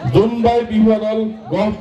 জোনবাই বিহুদল গল্প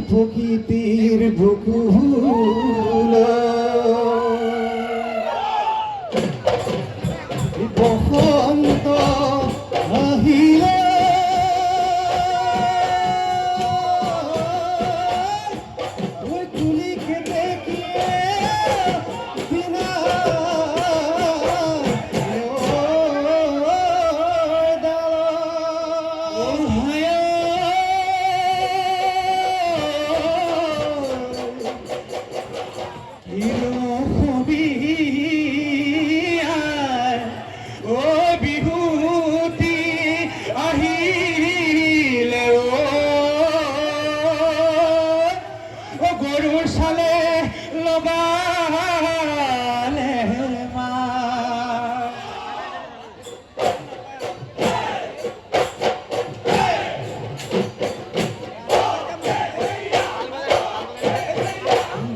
প্রকৃতির বকুল বসন্ত আহিলে তুলিকে দেখিয়ে বিনা গরুর সালে লগালে মা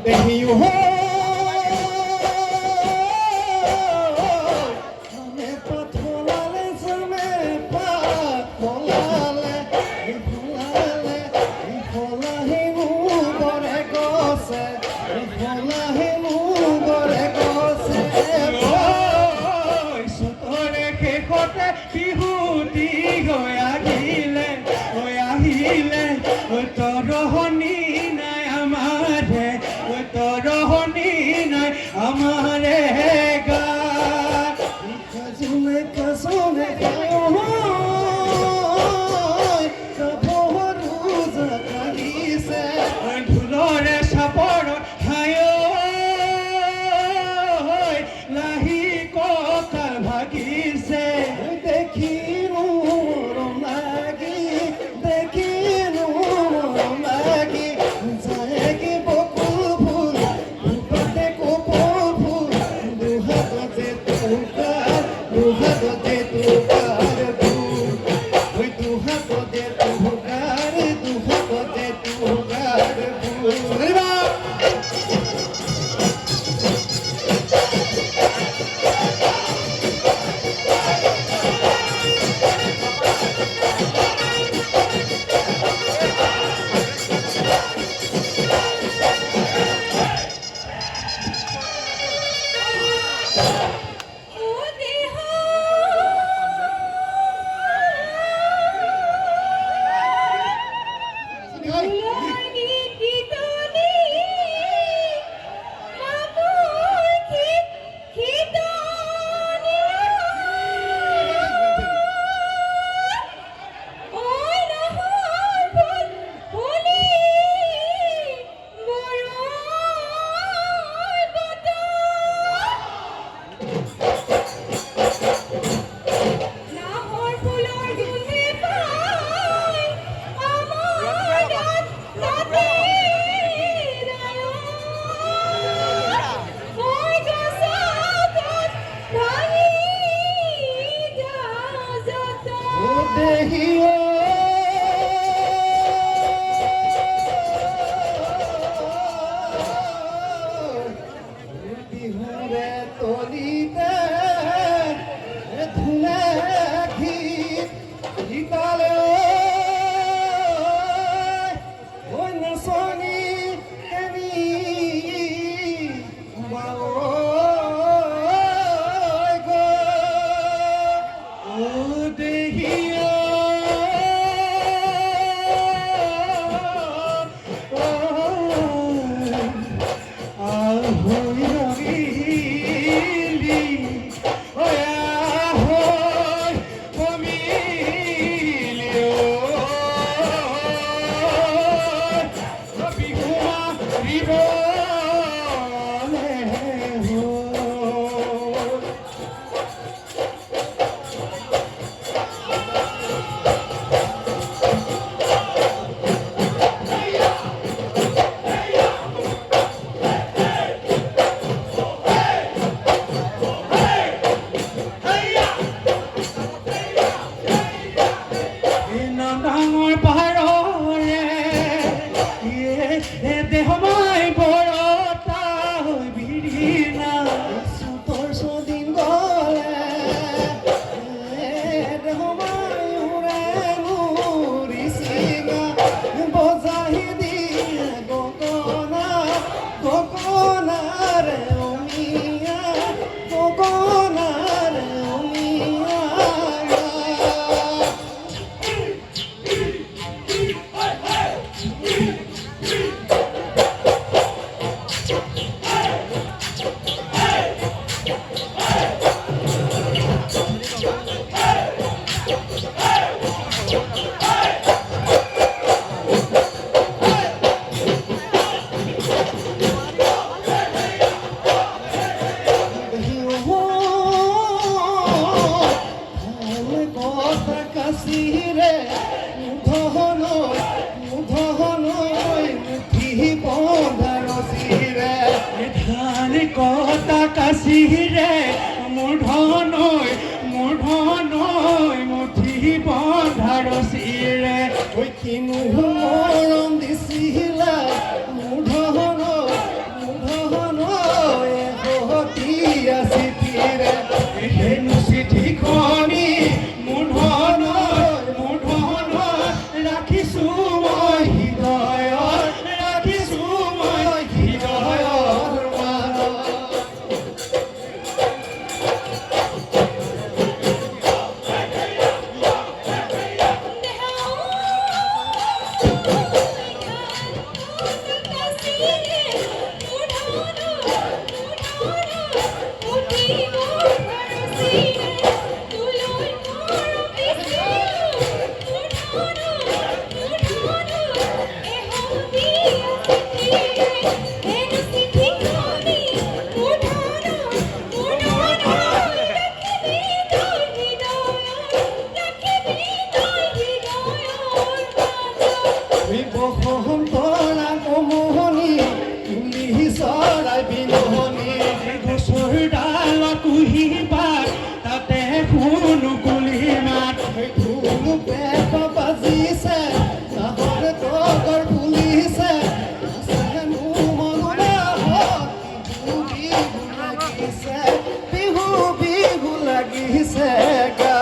দেহিও রহনি নাই আমারে রহনি নাই আমারে গা কাজুনে কাজুনে ধুলরে সাপর খায় লাহি ককাল ভাগিছে দেখি গগনার উমিয়া কাশিরে ধন ধন মুঠি বন্ধার শিরে ধান কতা কাশিরে মূঢ় নয় মুঠি বন্ধার শিরে ওই কিনু মরম দিছিলা মূঢ় নয় হতি আসি ফিরে হেনু চিঠিখনি ৰাখিছো মই হৃদয়ৰ মানত বসন্তৰা কমনি তুলি চৰাই বিননি গছৰ ডাল কুহি পাত তাতে কোনো কুলি মাত ধুনু পেট বাজিছে নাহৰ তগৰ ফুলিছে জানো মনুৰা বিহু বিহু লাগিছে গা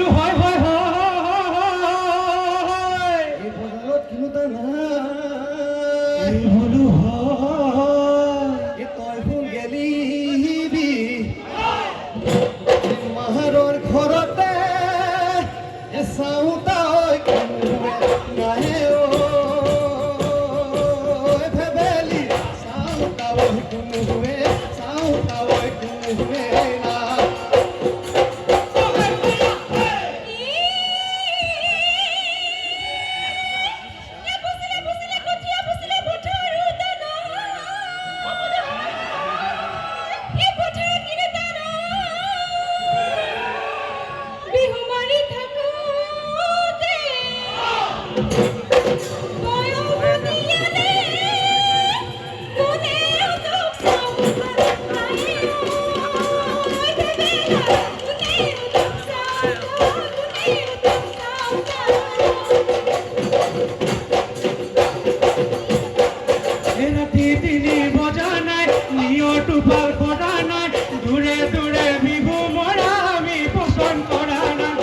বোলো হয় হয় হয় এই বজাৰত কিনোতা নাই এই বোলো হয় এই তই শুন গেলিবি মাহাৰৰ ঘৰতে চাওঁ তই নাহে ভেবেলি চাওঁ তই কোনোৱে চাওঁ তই কোনোৱে না ৰাতি তিনি বজা নাই নিয়ৰ টোপাল কৰা নাই দূৰে দূৰে বিহু মৰা আমি পচন্দ কৰা নাই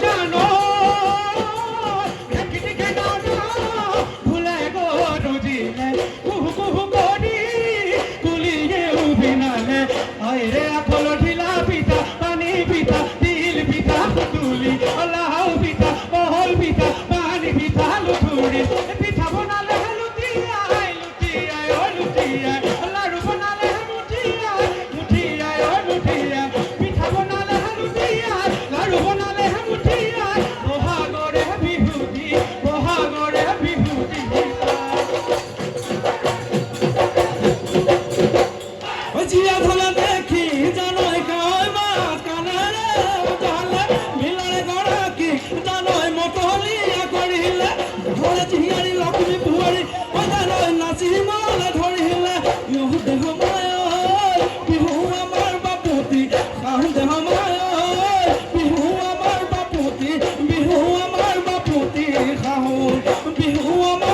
জানো ভুলে গো দিলে কুহু কুহু কৰি কুলিয়ে উবিনালে আইৰে আখল ঢিলা পিঠা পানী পিঠা তিল পিঠা তুলি লাও পিঠা বহল পিঠা পানী পিঠা লুঠুৰি পিঠা বনালে লুটিয়াই লুটিয়াই অ লুটিয়াই লাৰু বনালে মুঠিয়াই মুঠিয়াই অ মুঠিয়াই পিঠা বনালে লুটিয়াই লাৰু বনালে মুঠিয়াই বহাগৰে বিহুটি বহাগৰে বিহুটি জিয়া ধলা দেখি জানই কয় মাছ কানারে জালে মিলনে গড়াকি জানই মতলিয়া করিলে ঘরে জিয়ারি লক্ষ্মী বুয়ারি জানই নাচি মালে ধরিলে ইহ দেহ মায় বিহু আমার বাপুতি কাহ দেহ মায় বিহু আমার বাপুতি বিহু আমার বাপুতি কাহ বিহু আমার